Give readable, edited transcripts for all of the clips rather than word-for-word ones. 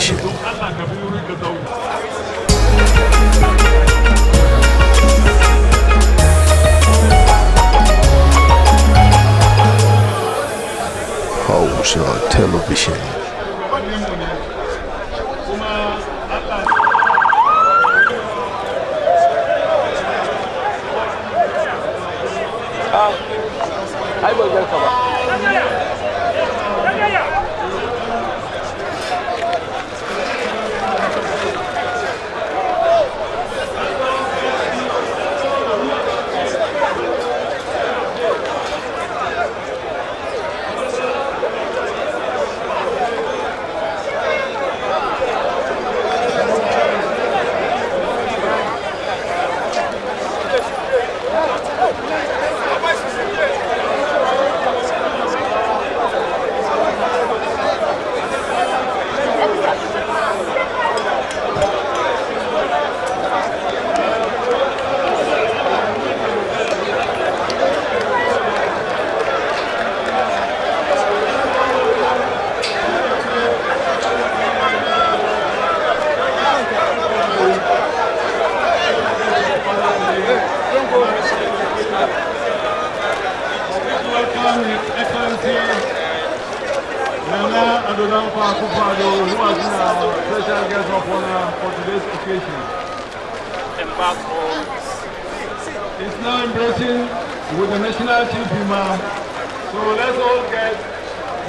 Television. Hausa Television. Ai ban garka ba. Adonai Akufo-Addo, who has been our special guest of honor for today's occasion. It's now embracing with the national chief imam. So let's all get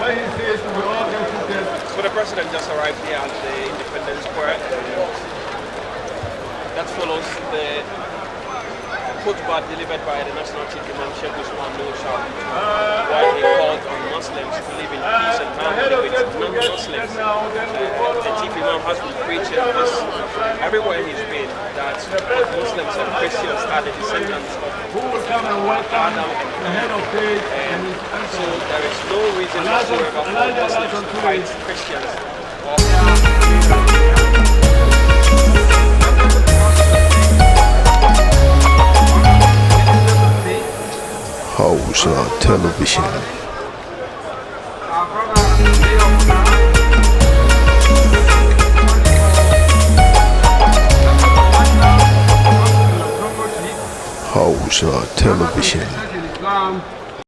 what he says, we all get seated. So the president just arrived here at the Independence Square. That follows the khutbah delivered by the National Chief Imam Sheikh Usman Nur Shah, while he called on Muslims to live in peace and harmony with non-Muslims. The Chief Imam has been preaching this everywhere he's been, that Muslims and Christians are the descendants of Adam, and so there is no reason whatsoever for Muslims to fight Christians. Hausa Television. Hausa Television.